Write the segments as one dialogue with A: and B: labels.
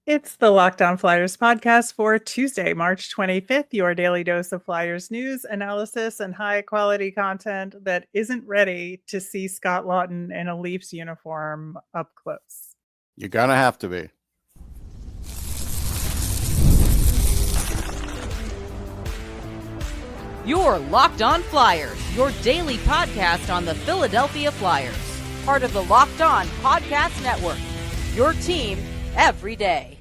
A: It's the Locked On Flyers podcast for Tuesday, March 25th, your daily dose of Flyers news, analysis, and high quality content that isn't ready to see Scott Laughton in a Leafs uniform up close.
B: You're going to have to be.
C: Your Locked On Flyers, your daily podcast on the Philadelphia Flyers. Part of the Locked On Podcast Network. Your team every day.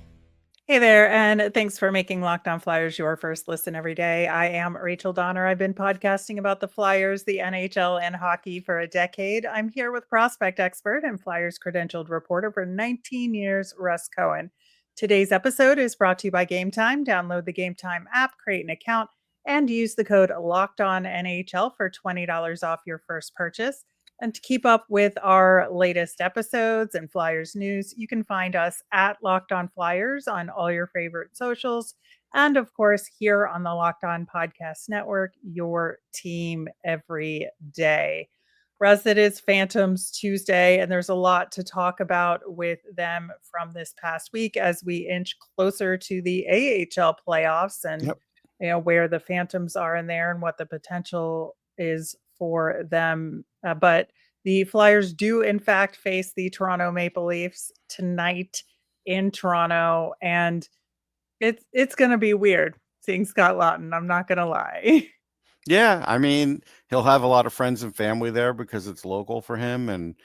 A: Hey there, and thanks for making Locked On Flyers your first listen every day. I am Rachel Donner. I've been podcasting about the Flyers, the NHL, and hockey for a decade. I'm here with prospect expert and Flyers credentialed reporter for 19 years, Russ Cohen. Today's episode is brought to you by Game Time. Download the Game Time app, create an account, and use the code LOCKEDONNHL for $20 off your first purchase. And to keep up with our latest episodes and Flyers news, you can find us at Locked On Flyers on all your favorite socials. And of course, here on the Locked On Podcast Network, your team every day. Russ, it is Phantoms Tuesday, and there's a lot to talk about with them from this past week as we inch closer to the AHL playoffs and where the Phantoms are in there and what the potential is for them. But the Flyers do, in fact, face the Toronto Maple Leafs tonight in Toronto. And it's going to be weird seeing Scott Laughton. I'm not going to lie.
B: Yeah, I mean, he'll have a lot of friends and family there because it's local for him. And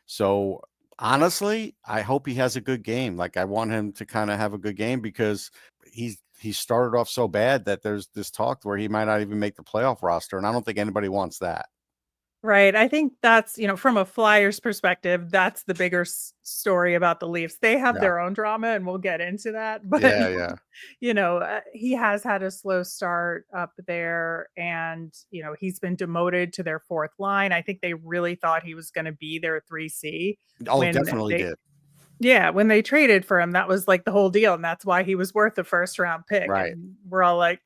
B: so, honestly, I hope he has a good game. Like, I want him to kind of have a good game because he started off so bad that there's this talk where he might not even make the playoff roster. And I don't think anybody wants that.
A: Right. I think that's, from a Flyers perspective, that's the bigger story about the Leafs. They have their own drama, and we'll get into that. But, he has had a slow start up there, and, he's been demoted to their fourth line. I think they really thought he was going to be their 3C.
B: Oh, definitely did.
A: Yeah, when they traded for him, that was like the whole deal. And that's why he was worth the first round pick.
B: Right.
A: And we're all like,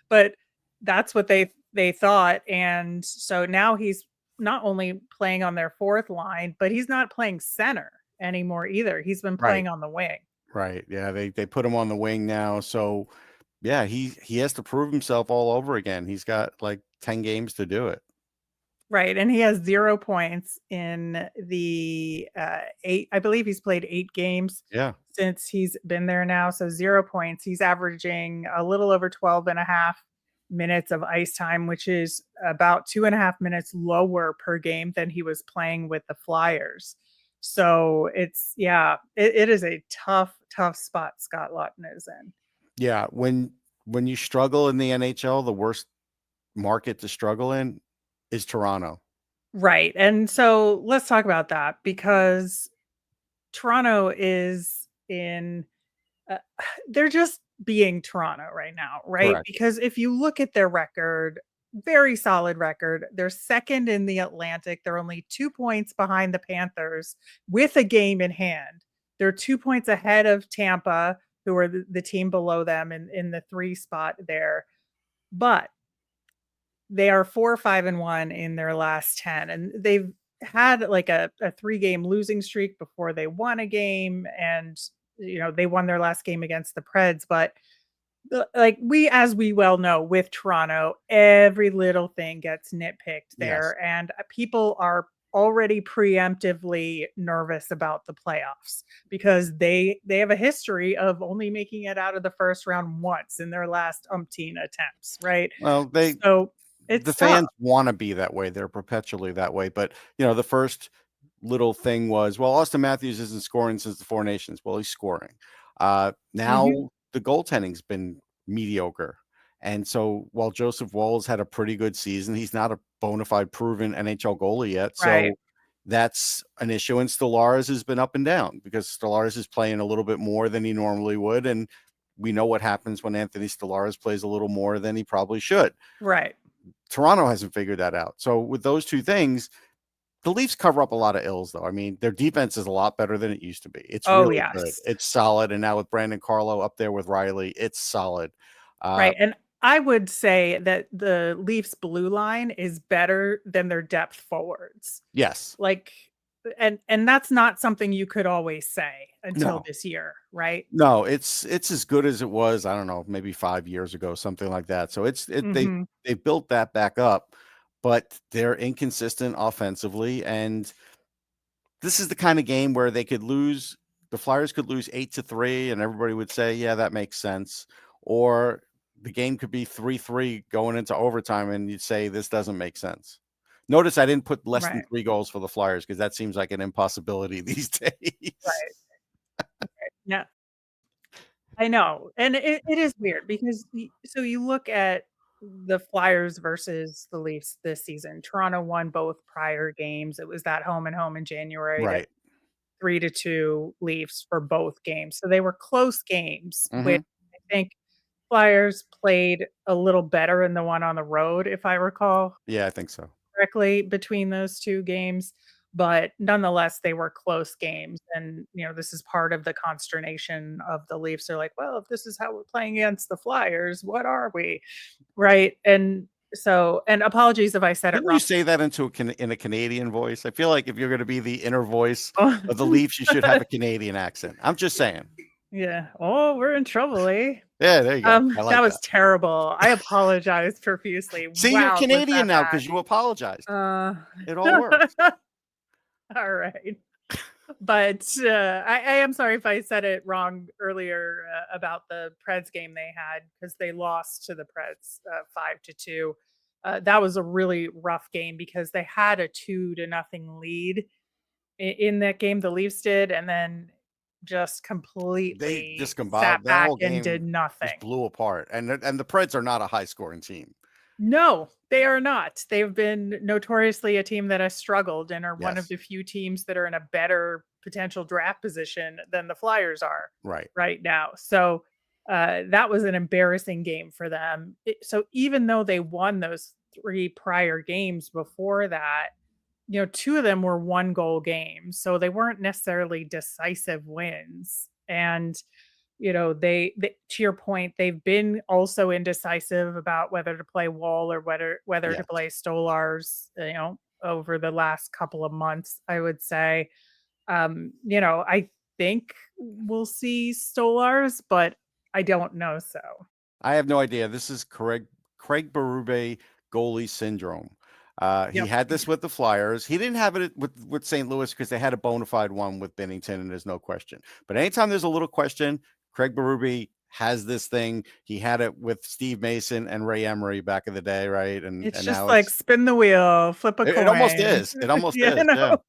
A: but that's what they thought. And so now he's not only playing on their fourth line, but he's not playing center anymore either. He's been playing on the wing.
B: Right. Yeah. They put him on the wing now. So yeah, he has to prove himself all over again. He's got like 10 games to do it.
A: Right. And he has 0 points in the 8. I believe he's played 8 games since he's been there now. So 0 points. He's averaging a little over 12 and a half minutes of ice time, which is about 2.5 minutes lower per game than he was playing with the Flyers. So it's, it is a tough spot Scott Laughton is in.
B: Yeah. When you struggle in the NHL, the worst market to struggle in is Toronto.
A: Right. And so let's talk about that because Toronto is in, they're just being Toronto right now, right?
B: Correct.
A: Because if you look at their record, very solid record. They're second in the Atlantic. They're only 2 points behind the Panthers with a game in hand. They're 2 points ahead of Tampa, who are the team below them in the 3 spot there. But they are 4-5-1 in their last 10. And they've had like a 3-game losing streak before they won a game. And, they won their last game against the Preds. But as we well know with Toronto, every little thing gets nitpicked there. Yes. And people are already preemptively nervous about the playoffs because they have a history of only making it out of the first round once in their last umpteen attempts. Right.
B: Well, the fans want to be that way. They're perpetually that way. But, the first little thing was, well, Austin Matthews isn't scoring since the Four Nations. Well, he's scoring. Now the goaltending's been mediocre. And so while Joseph Woll's had a pretty good season, he's not a bona fide proven NHL goalie yet.
A: Right.
B: So that's an issue. And Stellaris has been up and down because Stellaris is playing a little bit more than he normally would. And we know what happens when Anthony Stellaris plays a little more than he probably should.
A: Right.
B: Toronto hasn't figured that out. So with those two things, the Leafs cover up a lot of ills, though. I mean, their defense is a lot better than it used to be. It's really good. It's solid. And now with Brandon Carlo up there with Riley, it's solid.
A: Right. And I would say that the Leafs blue line is better than their depth forwards.
B: Yes.
A: Like and that's not something you could always say until
B: No.
A: this year, right?
B: No, it's as good as it was, I don't know, maybe 5 years ago, something like that. So
A: Mhm.
B: they built that back up, but they're inconsistent offensively, and this is the kind of game where the Flyers could lose 8-3 and everybody would say, "Yeah, that makes sense." Or the game could be 3-3 going into overtime and you'd say this doesn't make sense. Notice I didn't put less than
A: Right.
B: 3 goals for the Flyers because that seems like an impossibility these days.
A: Right. Yeah. I know, and it is weird because so you look at the Flyers versus the Leafs this season. Toronto won both prior games. It was that home and home in January that
B: Right.
A: 3-2 Leafs for both games. So they were close games, which
B: Mhm.
A: I think Flyers played a little better in the one on the road, if I recall
B: Yeah, I think so.
A: correctly, between those 2 games, but nonetheless, they were close games, and, this is part of the consternation of the Leafs. They're like, "Well, if this is how we're playing against the Flyers, what are we?" Right? And apologies if I said it
B: Didn't you
A: wrong.
B: say that in a Canadian voice? I feel like if you're gonna be the inner voice of the Leafs, you should have a Canadian accent. I'm just saying.
A: Yeah. Oh, we're in trouble, eh?
B: Yeah, there you go. I
A: That
B: like
A: was
B: that.
A: terrible. I apologize profusely.
B: See, you're
A: Wow, was
B: Canadian
A: that
B: now
A: bad?
B: because you apologized.
A: Uh,
B: It all works.
A: all right. But I am sorry if I said it wrong earlier about the Preds game they had because they lost to the Preds 5-2. That was a really rough game because they had a 2-0 lead in that game. The Leafs did, and then just
B: They
A: completely
B: just combined
A: sat
B: that
A: back
B: whole
A: and did
B: game just
A: nothing.
B: blew apart, and the Preds are not a high scoring team.
A: No, they are not. They've been notoriously a team that has struggled and are one of
B: Yes.
A: the few teams that are in a better potential draft position than the Flyers are
B: Right.
A: right now. So that was an embarrassing game for them. So even though they won those 3 prior games before that, 2 of them were 1-goal games. So they weren't necessarily decisive wins. And they to your point, they've been also indecisive about whether to play Wall or whether to
B: Yes.
A: play Stolars, over the last couple of months, I would say. I think we'll see Stolars, but I don't know so.
B: I have no idea. This is Craig Berube goalie syndrome. He
A: Yep.
B: had this with the Flyers. He didn't have it with St. Louis because they had a bona fide one with Binnington, and there's no question. But anytime there's a little question, Craig Berube has this thing. He had it with Steve Mason and Ray Emery back in the day, right?
A: It's
B: And
A: just
B: now
A: like spin the wheel, flip a
B: it almost
A: coin.
B: is. It almost
A: you
B: is. Yeah.
A: know?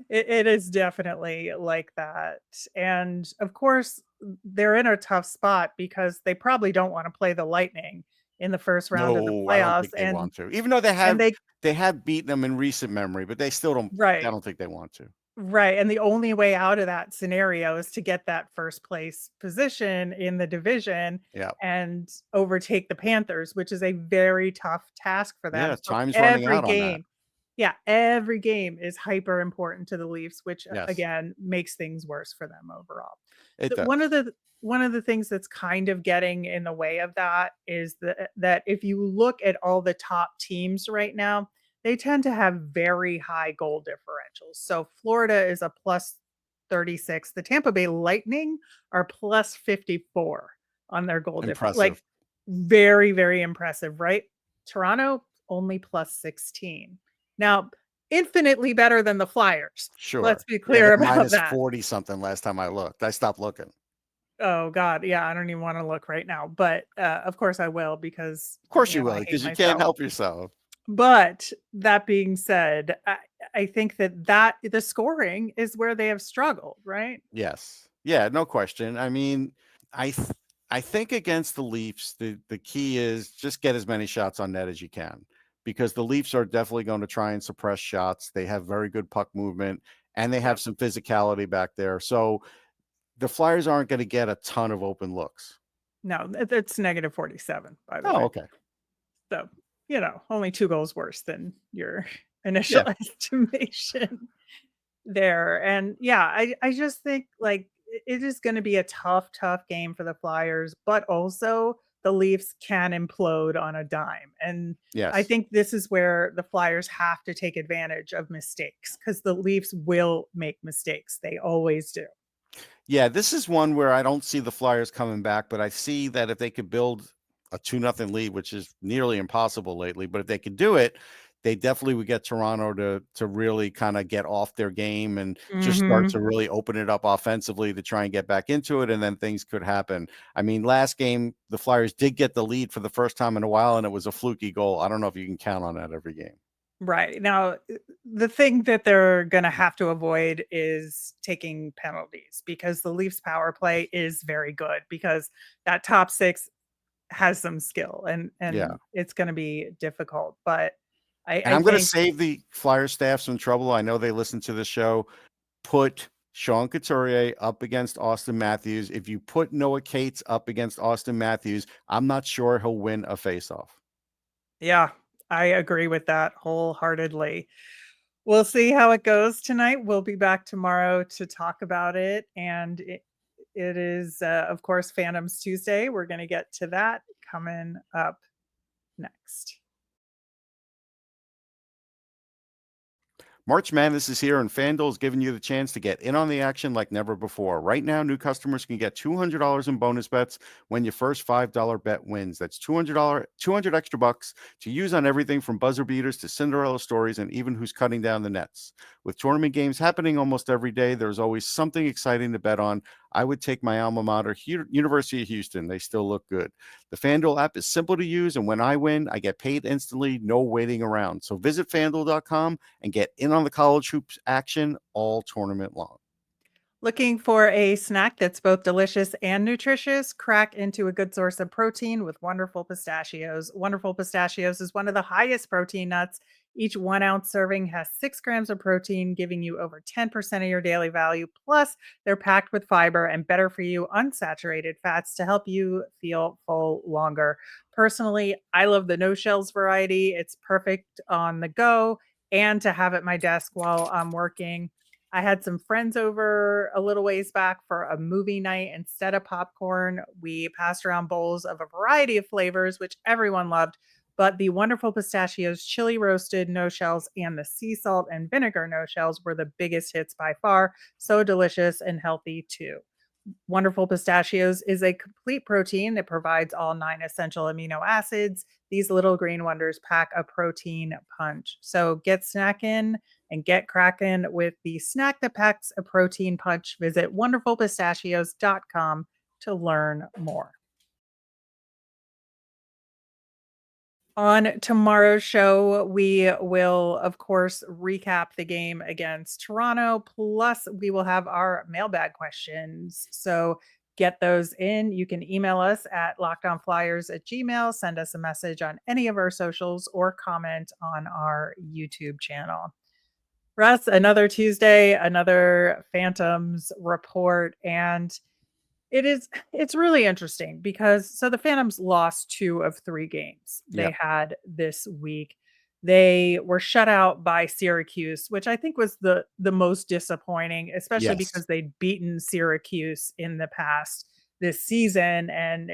A: It is definitely like that. And of course, they're in a tough spot because they probably don't want to play the Lightning in the first round of the
B: No, I don't
A: playoffs.
B: think they
A: And
B: want to. Even though
A: and they
B: they have beaten them in recent memory, but they still don't. I
A: right,
B: don't think they want to.
A: right. And the only way out of that scenario is to get that first place position in the division
B: Yeah.
A: and overtake the Panthers, which is a very tough task for them.
B: Yeah.
A: So
B: Time's running
A: every
B: out on that.
A: game, yeah, every game is hyper important to the Leafs, which
B: Yes,
A: again makes things worse for them overall.
B: it
A: The one
B: does.
A: of the one of the things that's kind of getting in the way of that is that if you look at all the top teams right now, they tend to have very high goal differentials. So Florida is a plus 36. The Tampa Bay Lightning are plus 54 on their goal difference.
B: Impressive.
A: Like very, very impressive, right? Toronto only plus 16. Now, infinitely better than the Flyers.
B: Sure.
A: Let's be
B: Yeah,
A: clear
B: they're
A: about
B: minus
A: that.
B: 40 something last time I looked. I stopped looking.
A: Oh god, yeah, I don't even wanna look right now, but, of course I will because,
B: Of course you
A: I
B: will,
A: hate
B: because you can't
A: myself.
B: help yourself.
A: But that being said, I think that the scoring is where they have struggled, right?
B: Yes. Yeah, no question. I mean, I th I think against the Leafs, the key is just get as many shots on net as you can because the Leafs are definitely going to try and suppress shots. They have very good puck movement and they have
A: Yep.
B: some physicality back there. So the Flyers aren't going to get a ton of open looks.
A: No, it's negative 47, by the
B: Oh,
A: way.
B: okay.
A: So, only 2 goals worse than your initial
B: Yeah.
A: estimation there, and yeah, I just think, like, it is gonna be a tough, tough game for the Flyers, but also the Leafs can implode on a dime. And
B: Yes.
A: I think this is where the Flyers have to take advantage of mistakes, because the Leafs will make mistakes. They always do.
B: Yeah, this is one where I don't see the Flyers coming back, but I see that if they could build a 2-0 lead, which is nearly impossible lately, but if they could do it, they definitely would get Toronto to really kind of get off their game and just start to really open it up offensively to try and get back into it, and then things could happen. I mean, last game, the Flyers did get the lead for the first time in a while, and it was a fluky goal. I don't know if you can count on that every game.
A: Right. Now, the thing that they're going to have to avoid is taking penalties, because the Leafs power play is very good, because that top six has some skill, and
B: Yeah.
A: it's going to be difficult. But
B: And
A: I
B: I'm going to
A: think,
B: save the Flyers staff some trouble. I know they listen to the show. Put Sean Couturier up against Austin Matthews. If you put Noah Cates up against Austin Matthews, I'm not sure he'll win a faceoff.
A: yeah, I agree with that wholeheartedly. We'll see how it goes tonight. We'll be back tomorrow to talk about it. And it is, of course, Phantoms Tuesday. We're going to get to that coming up next.
B: March Madness is here, and FanDuel is giving you the chance to get in on the action like never before. Right now, new customers can get $200 in bonus bets when your first $5 bet wins. That's $200 extra bucks to use on everything from buzzer beaters to Cinderella stories, and even who's cutting down the nets. With tournament games happening almost every day, there's always something exciting to bet on. I would take my alma mater, University of Houston. They still look good. The FanDuel app is simple to use, and when I win, I get paid instantly, no waiting around. So visit FanDuel.com and get in on the college hoops action all tournament long.
A: Looking for a snack that's both delicious and nutritious? Crack into a good source of protein with Wonderful Pistachios. Wonderful Pistachios is one of the highest protein nuts. Each 1 ounce serving has 6 grams of protein, giving you over 10% of your daily value. Plus, they're packed with fiber and better for you unsaturated fats to help you feel full longer. Personally, I love the no shells variety. It's perfect on the go and to have at my desk while I'm working. I had some friends over a little ways back for a movie night. Instead of popcorn, we passed around bowls of a variety of flavors, which everyone loved. But the Wonderful Pistachios chili roasted no shells and the sea salt and vinegar no shells were the biggest hits by far. So delicious and healthy too. Wonderful Pistachios is a complete protein that provides all 9 essential amino acids. These little green wonders pack a protein punch. So get snacking and get cracking with the snack that packs a protein punch. Visit wonderfulpistachios.com to learn more. On tomorrow's show, we will, of course, recap the game against Toronto. Plus, we will have our mailbag questions. So get those in. You can email us at lockdownflyers@gmail.com, send us a message on any of our socials, or comment on our YouTube channel. Russ, another Tuesday, another Phantoms report. And it's really interesting because the Phantoms lost 2 of 3 games they had this week. They were shut out by Syracuse, which I think was the most disappointing, especially because they'd beaten Syracuse in the past this season, and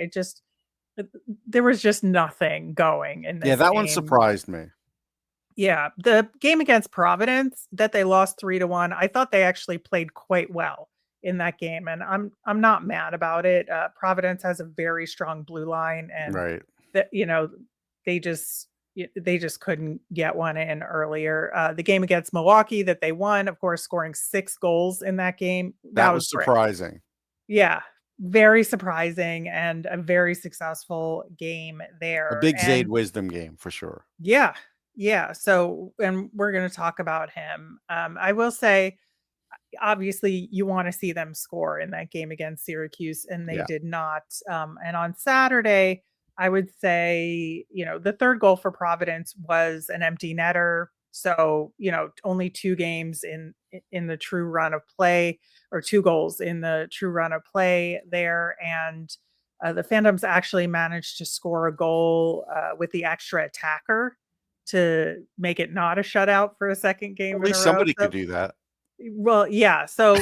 A: there was just nothing going in this
B: Yeah, that
A: game.
B: one surprised me.
A: Yeah, the game against Providence that they lost 3-1, I thought they actually played quite well in that game, and I'm not mad about it. Providence has a very strong blue line, and
B: Right.
A: that they just couldn't get one in earlier. The game against Milwaukee that they won, of course, scoring 6 goals in that game.
B: That was
A: great.
B: surprising.
A: Yeah, very surprising and a very successful game there.
B: A big Zayde Wisdom game for sure.
A: Yeah. Yeah. So, and we're going to talk about him. I will say, obviously, you want to see them score in that game against Syracuse, and they did not. And on Saturday, I would say, the third goal for Providence was an empty netter. So, only 2 games in the true run of play, or 2 goals in the true run of play there. And the Phantoms actually managed to score a goal with the extra attacker to make it not a shutout for a second game.
B: At least somebody could do that.
A: Well, yeah. So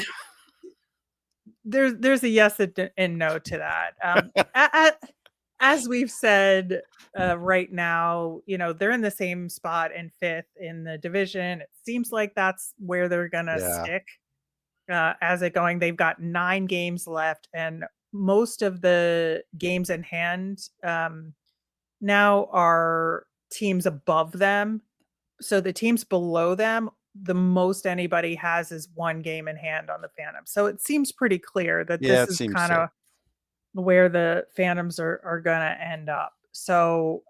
A: there's a yes and no to that. as we've said, right now, they're in the same spot in fifth in the division. It seems like that's where they're gonna
B: Yeah.
A: stick as it going. They've got 9 games left, and most of the games in hand now are teams above them. So the teams below them, the most anybody has is 1 game in hand on the Phantoms. So it seems pretty clear that
B: Yeah,
A: this
B: it
A: is
B: seems
A: kind
B: so.
A: of where the Phantoms are gonna end up. So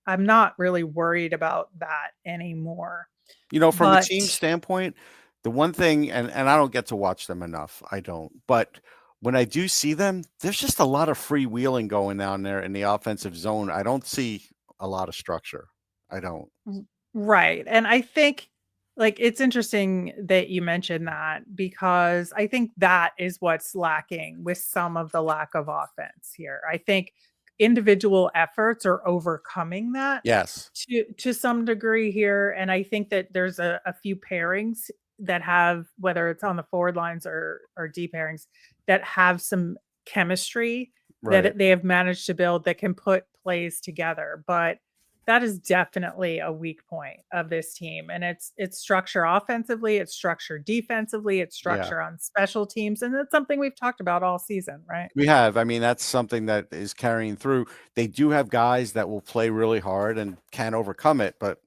A: I'm not really worried about that anymore.
B: From a
A: But
B: team standpoint, the one thing, and I don't get to watch them enough, I don't. But when I do see them, there's just a lot of freewheeling going down there in the offensive zone. I don't see a lot of structure. I don't.
A: right. And I think it's interesting that you mentioned that because I think that is what's lacking with some of the lack of offense here. I think individual efforts are overcoming that
B: Yes.
A: to some degree here. And I think that there's a few pairings that have, whether it's on the forward lines or deep pairings, that have some chemistry
B: Right.
A: that they have managed to build that can put plays together. But that is definitely a weak point of this team. And it's structure offensively, it's structure defensively, it's
B: Yeah.
A: structure on special teams. And that's something we've talked about all season, right?
B: We have. I mean, that's something that is carrying through. They do have guys that will play really hard and can overcome it, but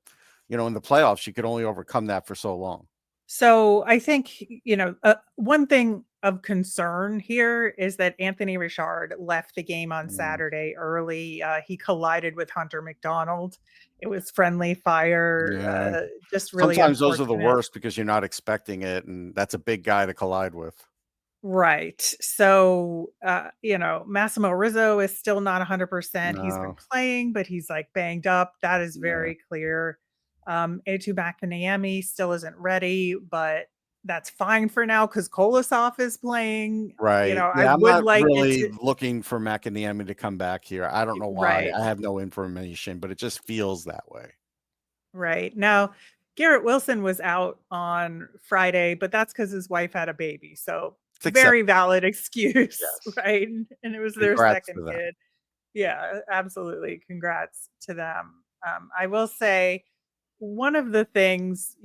B: in the playoffs, you could only overcome that for so long.
A: So I think, one thing of concern here is that Anthony Richard left the game on
B: Mm,
A: Saturday early. He collided with Hunter McDonald. It was friendly fire,
B: yeah.
A: just really
B: Sometimes those are the
A: unfortunate.
B: worst because you're not expecting it, and that's a big guy to collide with.
A: Right. So, Massimo Rizzo is still not 100%. He's been
B: No,
A: playing, but he's like banged up. That is
B: no.
A: very clear. A2 McNamee still isn't ready, but that's fine for now because Kolosov is playing.
B: Right.
A: I
B: Yeah, I'm
A: would
B: not
A: like it
B: really
A: to,
B: looking for McAniemy to come back here. I don't know why.
A: right.
B: I have no information, but it just feels that way.
A: Right. Now, Garrett Wilson was out on Friday, but that's because his wife had a baby. So,
B: It's
A: very
B: acceptable.
A: valid excuse,
B: Yes.
A: right? And it was their
B: Congrats
A: second
B: to them.
A: kid. Yeah, absolutely. Congrats to them. I will say one of the things,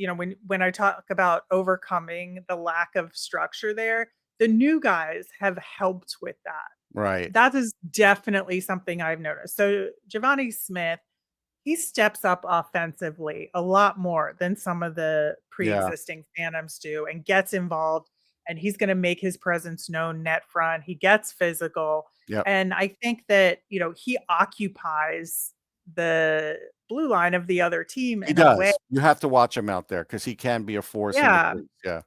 A: when I talk about overcoming the lack of structure there, the new guys have helped with that.
B: Right.
A: That is definitely something I've noticed. So Givani Smith, he steps up offensively a lot more than some of the
B: Yeah.
A: pre-existing Phantoms do and gets involved, and he's gonna make his presence known net front. He gets physical,
B: Yep.
A: and I think that, he occupies the blue line of the other team
B: He
A: in a way.
B: does. You have to watch him out there because he can be a force in the
A: Yeah.
B: crease. Yeah.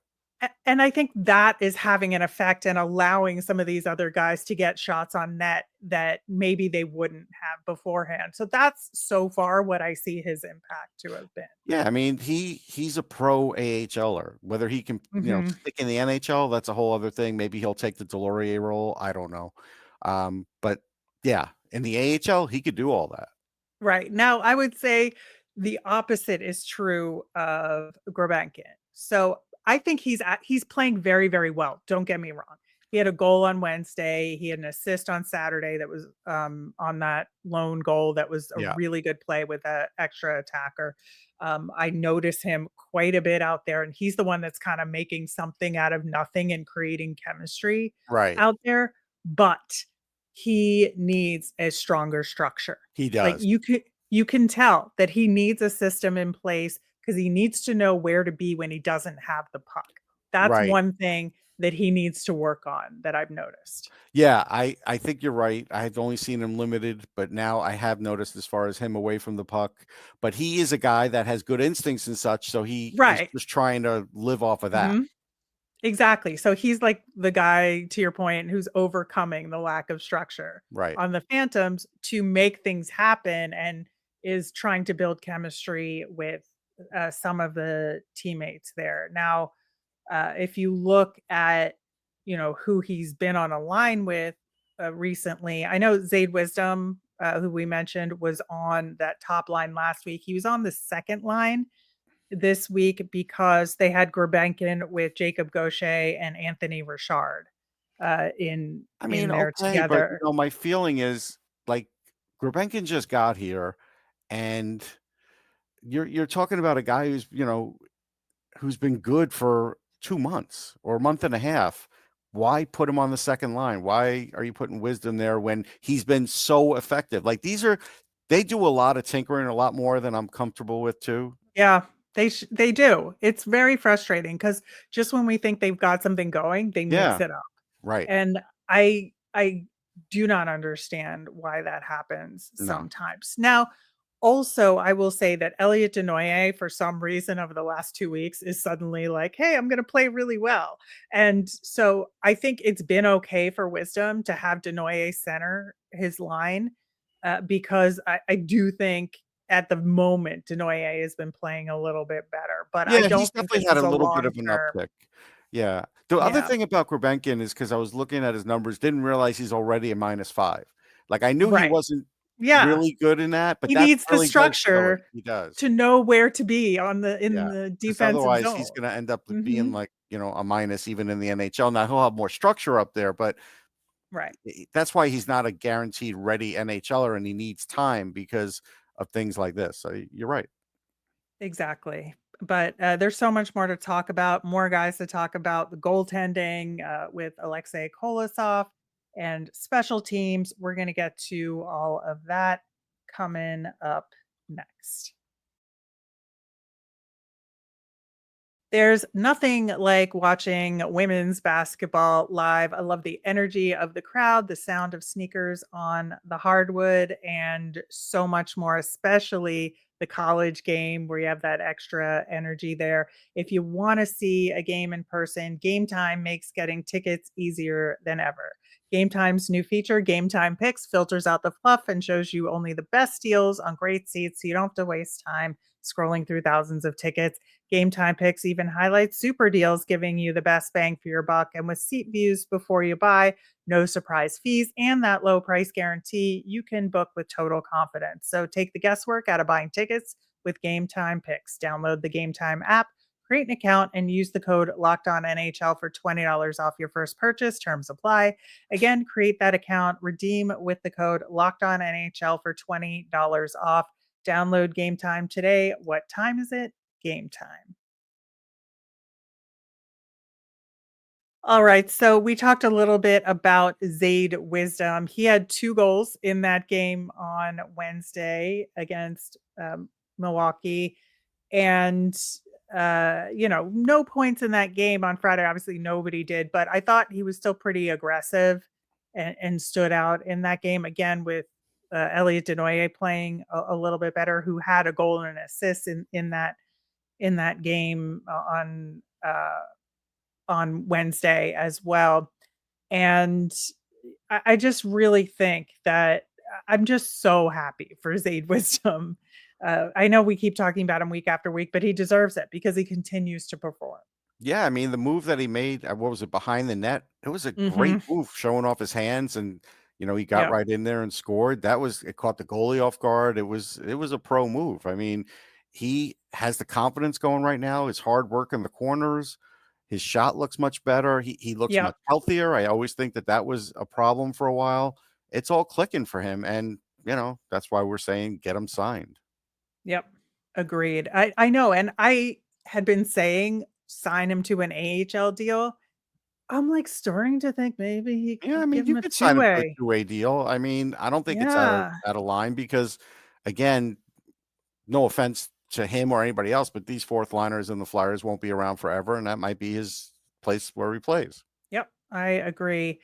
A: And I think that is having an effect and allowing some of these other guys to get shots on net that maybe they wouldn't have beforehand. So that's so far what I see his impact to have been.
B: Yeah, I mean, he's a pro AHLer. Whether he can,
A: Mhm.
B: stick in the NHL, that's a whole other thing. Maybe he'll take the Delorier role. I don't know. But yeah, in the AHL, he could do all that.
A: Right. Now, I would say the opposite is true of Grebenkin. So I think he's playing very, very well. Don't get me wrong. He had a goal on Wednesday. He had an assist on Saturday that was on that lone goal that was a
B: Yeah.
A: really good play with an extra attacker. I notice him quite a bit out there, and he's the one that's kind of making something out of nothing and creating chemistry
B: Right.
A: out there. But he needs a stronger structure.
B: He
A: Like
B: does.
A: you can tell that he needs a system in place because he needs to know where to be when he doesn't have the puck. That's
B: Right.
A: one thing that he needs to work on that I've noticed.
B: Yeah, I think you're right. I had only seen him limited, but now I have noticed as far as him away from the puck. But he is a guy that has good instincts and such, so he is
A: Right.
B: just trying to live off of that.
A: Mhm. Exactly. So he's like the guy, to your point, who's overcoming the lack of structure
B: Right.
A: on the Phantoms to make things happen and is trying to build chemistry with some of the teammates there. Now, if you look at, who he's been on a line with recently, I know Zayde Wisdom, who we mentioned, was on that top line last week. He was on the second line this week because they had Gurbankin with Jacob Gaucher and Anthony Richard
B: I
A: in
B: mean,
A: there
B: okay, but
A: together.
B: my feeling is like Grebenkin just got here, and you're talking about a guy who's been good for 2 months or a month and a half. Why put him on the second line? Why are you putting Wisdom there when he's been so effective? Like, they do a lot of tinkering, a lot more than I'm comfortable with too.
A: Yeah, they do. It's very frustrating because just when we think they've got something going, they mix
B: Yeah,
A: it up.
B: right.
A: And I do not understand why that happens
B: No.
A: sometimes. Now, also, I will say that Elliot Denoye, for some reason over the last 2 weeks, is suddenly like, "Hey, I'm gonna play really well." And so I think it's been okay for Wisdom to have Denoye center his line, because I do think at the moment Denoye has been playing a little bit better, but I
B: Yeah, he's
A: don't think
B: definitely
A: this
B: had
A: is
B: a
A: a
B: little bit of an
A: long-term.
B: uptick. Yeah. The other
A: Yeah,
B: thing about Grebenkin is because I was looking at his numbers, didn't realize he's already a -5. Like, I knew he
A: right.
B: wasn't
A: Yeah.
B: really good in that, but
A: He
B: that
A: needs the
B: really does show it.
A: structure
B: He does.
A: to know where to be on the in
B: Yeah.
A: the
B: Because
A: defensive
B: otherwise he's
A: zone.
B: gonna end up being
A: Mhm.
B: like, a minus even in the NHL. Now he'll have more structure up there, but
A: Right.
B: that's why he's not a guaranteed ready NHLer, and he needs time because of things like this. So you're right.
A: Exactly. But, there's so much more to talk about, more guys to talk about, the goaltending, with Aleksei Kolosov and special teams. We're gonna get to all of that coming up next. There's nothing like watching women's basketball live. I love the energy of the crowd, the sound of sneakers on the hardwood, and so much more, especially the college game where you have that extra energy there. If you want to see a game in person, Game Time makes getting tickets easier than ever. Game Time's new feature, Game Time Picks, filters out the fluff and shows you only the best deals on great seats so you don't have to waste time scrolling through thousands of tickets. Game Time Picks even highlights super deals, giving you the best bang for your buck. And with seat views before you buy, no surprise fees, and that low price guarantee, you can book with total confidence. So take the guesswork out of buying tickets with Game Time Picks. Download the Game Time app, create an account, and use the code Locked On NHL for $20 off your first purchase. Terms apply. Again, create that account, redeem with the code Locked On NHL for $20 off. Download Game Time today. What time is it? Game time. All right. So we talked a little bit about Zayde Wisdom. He had 2 goals in that game on Wednesday against Milwaukee. And, no points in that game on Friday. Obviously, nobody did, but I thought he was still pretty aggressive and stood out in that game again with Elliot Denoye playing a little bit better, who had a goal and an assist in that game on Wednesday as well. And I just really think that I'm just so happy for Zayde Wisdom. I know we keep talking about him week after week, but he deserves it because he continues to perform.
B: Yeah, I mean, the move that he made, what was it, behind the net? It was a great
A: Mhm.
B: move, showing off his hands, and he got
A: Yep.
B: right in there and scored. It caught the goalie off guard. It was a pro move. I mean, he has the confidence going right now. His hard work in the corners, his shot looks much better. He looks much
A: Yep.
B: healthier. I always think that was a problem for a while. It's all clicking for him, and that's why we're saying get him signed.
A: Yep. Agreed. I know, and I had been saying sign him to an AHL deal. I'm, like, starting to think maybe he
B: Yeah, I
A: could
B: mean,
A: give
B: you
A: him a
B: could sign him to a
A: two-way.
B: two-way deal. I mean, I don't think it's
A: Yeah.
B: out of line because, again, no offense to him or anybody else, but these fourth liners and the Flyers won't be around forever, and that might be his place where he plays.
A: Yep. I agree.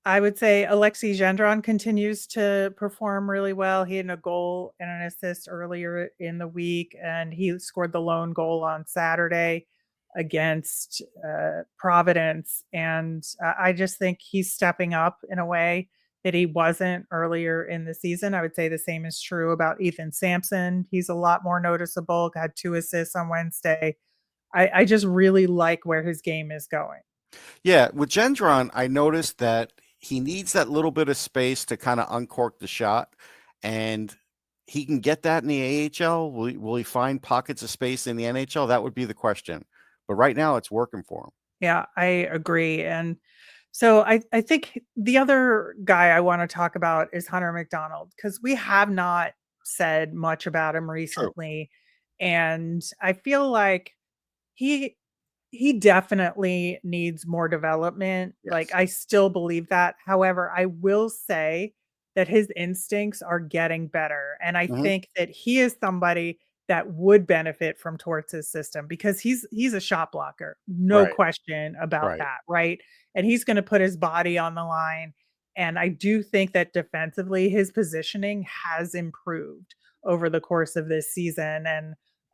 A: I would say Alexei Gendron continues to perform really well. He had a goal and an assist earlier in the week, and he scored the lone goal on Saturday against Providence. And I just think he's stepping up in a way that he wasn't earlier in the season. I would say the same is true about Ethan Sampson. He's a lot more noticeable, had 2 assists on Wednesday. I just really like where his game is going.
B: Yeah, with Gendron, I noticed that he needs that little bit of space to kind of uncork the shot, and he can get that in the AHL. Will he find pockets of space in the NHL? That would be the question. But right now, it's working for him.
A: Yeah, I agree. And So I think the other guy I want to talk about is Hunter McDonald because we have not said much about him
B: True.
A: recently, and I feel like he he definitely needs more development. Like,
B: Yes.
A: I still believe that. However, I will say that his instincts are getting better, and I
B: Hmm.
A: think that he is somebody that would benefit from Torts' system because he's a shot blocker. No
B: Right.
A: question about
B: Right.
A: that, right? And he's gonna put his body on the line, and I do think that defensively, his positioning has improved over the course of this season,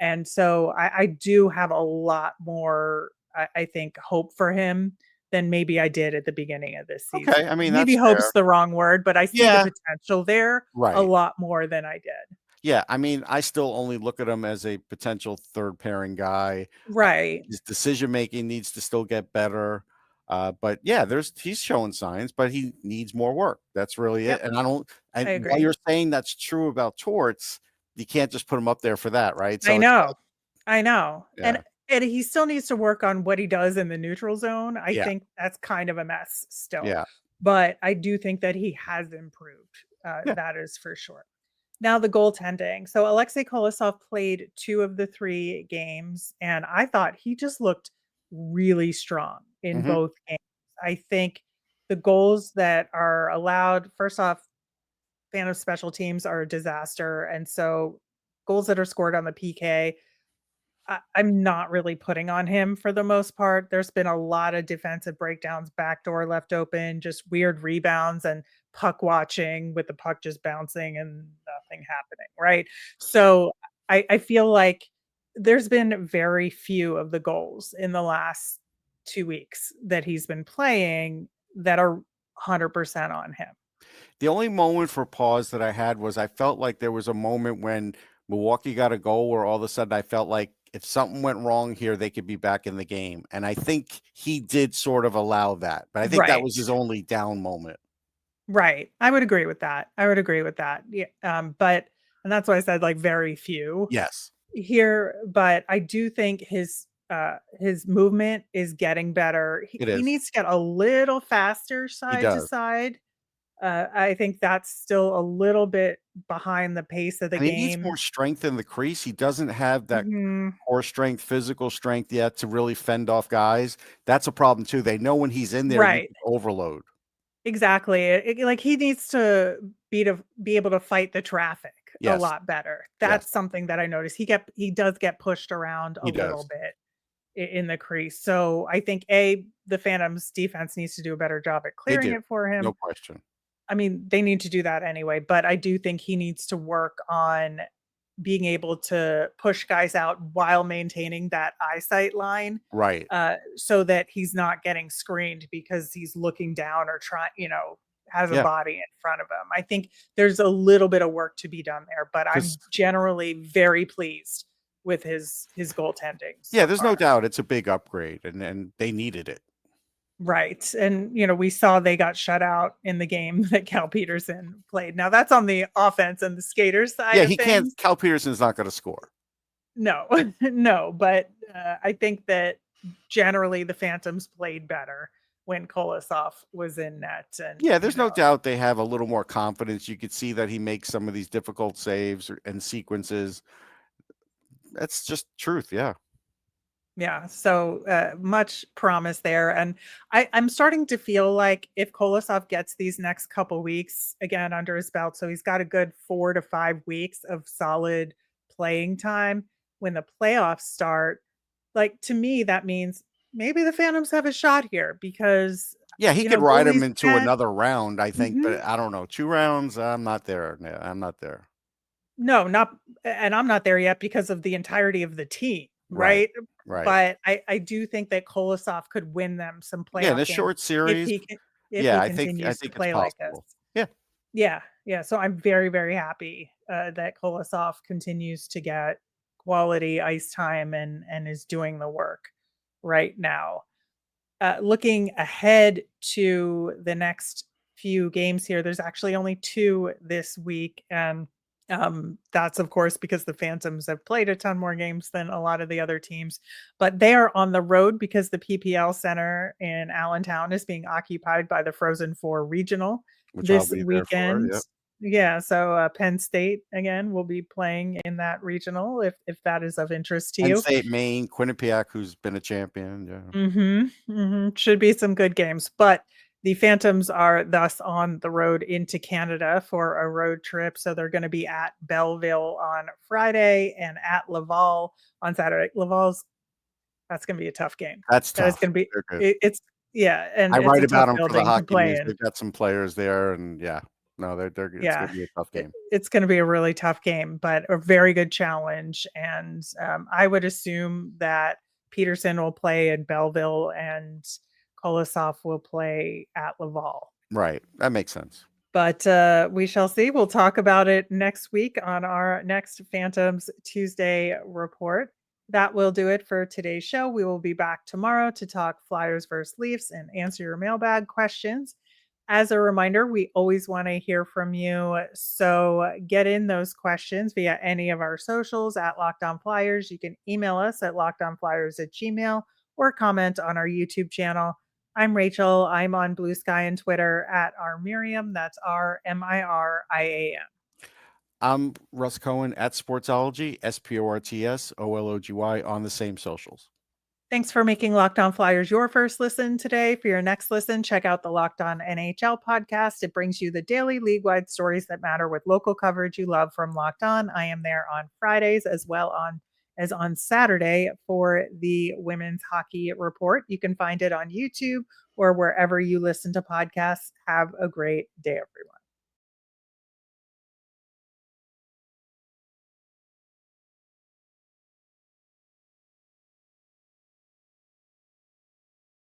A: and so I do have a lot more, I think, hope for him than maybe I did at the beginning of this season.
B: Okay. I mean,
A: Maybe
B: that's fair.
A: hope's the wrong word, but I see the
B: Yeah.
A: potential there a
B: Right.
A: lot more than I did.
B: Yeah. I mean, I still only look at him as a potential third pairing guy.
A: Right.
B: His decision making needs to still get better. But yeah, he's showing signs, but he needs more work. That's really it.
A: Yep.
B: And I don't.
A: I
B: And while
A: agree.
B: you're saying that's true about Torts, you can't just put him up there for that, right?
A: I
B: So it's like,
A: know. I know.
B: yeah,
A: And he still needs to work on what he does in the neutral zone. I
B: yeah,
A: think that's kind of a mess still.
B: yeah,
A: But I do think that he has improved.
B: yeah.
A: That is for sure. Now the goaltending. So Aleksei Kolosov played 2 of the 3 games, and I thought he just looked really strong in
B: Hmm.
A: both games. I think the goals that are allowed, first off, fan of special teams are a disaster, and so goals that are scored on the PK, I'm not really putting on him for the most part. There's been a lot of defensive breakdowns, backdoor left open, just weird rebounds and puck watching with the puck just bouncing and nothing happening, right? So I feel like there's been very few of the goals in the last 2 weeks that he's been playing that are 100% on him.
B: The only moment for pause that I had was I felt like there was a moment when Milwaukee got a goal where all of a sudden I felt like if something went wrong here, they could be back in the game. And I think he did sort of allow that, but I think that
A: Right.
B: was his only down moment.
A: Right. I would agree with that. I would agree with that. Yeah. But and that's why I said like very few
B: Yes,
A: here, but I do think his movement is getting better.
B: it
A: He
B: is.
A: needs to get a little faster
B: He
A: side to
B: does.
A: side. I think that's still a little bit behind the pace of the
B: And he needs more
A: game.
B: strength in the crease. He doesn't have that
A: Mhm.
B: core strength, physical strength yet to really fend off guys. That's a problem too. They know when he's in there, you
A: Right.
B: can overload.
A: Exactly. Like he needs to be able to fight the traffic a
B: Yes,
A: lot better.
B: yes,
A: That's something that I noticed. He does get pushed around a
B: he
A: little
B: does.
A: bit in the crease. So I think the Phantoms defense needs to do a better job at
B: They
A: clearing
B: do.
A: it for
B: No
A: him.
B: question.
A: I mean, they need to do that anyway, but I do think he needs to work on being able to push guys out while maintaining that eyesight line,
B: Right.
A: so that he's not getting screened because he's looking down or has a
B: Yeah.
A: body in front of him. I think there's a little bit of work to be done there, but I'm
B: Because
A: generally very pleased with his goaltending
B: yeah,
A: so
B: there's no
A: far.
B: doubt it's a big upgrade and they needed it.
A: Right, and, we saw they got shut out in the game that Cal Peterson played. Now that's on the offense and the skater side
B: Yeah,
A: of
B: he can't
A: things.
B: Cal Peterson's not gonna score.
A: No, no, but, I think that generally the Phantoms played better when Kolosov was in net and,
B: Yeah, there's no doubt they have a little more confidence. You could see that he makes some of these difficult saves and sequences. That's just truth, yeah.
A: yeah, so, much promise there, and I'm starting to feel like if Kolosov gets these next couple weeks again under his belt, so he's got a good 4 to 5 weeks of solid playing time when the playoffs start, like, to me, that means maybe the Phantoms have a shot here because,
B: Yeah, he could ride him
A: goalies
B: into
A: can't.
B: another round, I think,
A: Mhm.
B: but I don't know. 2 rounds, I'm not there. No, I'm not there.
A: No, not and I'm not there yet because of the entirety of the team,
B: Right.
A: right?
B: Right.
A: But I do think that Kolosov could win them some
B: Yeah, in
A: playoff
B: a
A: games
B: short
A: if
B: series,
A: he
B: yeah, I
A: continues to
B: think it's
A: play like this.
B: possible. Yeah.
A: Yeah, yeah, so I'm very, very happy, that Kolosov continues to get quality ice time and is doing the work right now. Looking ahead to the next few games here, there's actually only 2 this week, and That's of course because the Phantoms have played a ton more games than a lot of the other teams, but they are on the road because the PPL Center in Allentown is being occupied by the Frozen Four Regional
B: which I'll
A: this
B: be there for.
A: weekend.
B: Yep.
A: Yeah, so Penn State again will be playing in that regional if that is of interest to
B: Penn
A: you.
B: State, Maine, Quinnipiac, who's been a champion. Yeah.
A: Should be some good games, but the Phantoms are thus on the road into Canada for a road trip. So they're going to be at Belleville on Friday and at Laval on Saturday. That's going to be a tough game.
B: That's
A: That is
B: tough.
A: going to be,
B: They're good.
A: it's, yeah, and
B: I
A: it's
B: write
A: a
B: about
A: tough
B: them for the
A: building to
B: hockey
A: play
B: news.
A: in.
B: They've got some players there, and no, it's
A: Yeah,
B: going to be a tough game.
A: it's going to be a really tough game, but a very good challenge. And I would assume that Peterson will play in Belleville and Kolosov will play at Laval.
B: Right, that makes sense.
A: But we shall see. We'll talk about it next week on our next Phantoms Tuesday report. That will do it for today's show. We will be back tomorrow to talk Flyers versus Leafs and answer your mailbag questions. As a reminder, we always want to hear from you. So get in those questions via any of our socials at Locked On Flyers. You can email us at lockedonflyers@gmail.com or comment on our YouTube channel. I'm Rachel. I'm on Blue Sky and Twitter at rmiriam. That's RMIRIAM.
B: I'm Russ Cohen at Sportsology, SPORTSOLOGY on the same socials.
A: Thanks for making Locked On Flyers your first listen today. For your next listen, check out the Locked On NHL podcast. It brings you the daily league-wide stories that matter with local coverage you love from Locked On. I am there on Fridays as well as on Saturday for the Women's Hockey Report. You can find it on YouTube or wherever you listen to podcasts. Have a great day, everyone.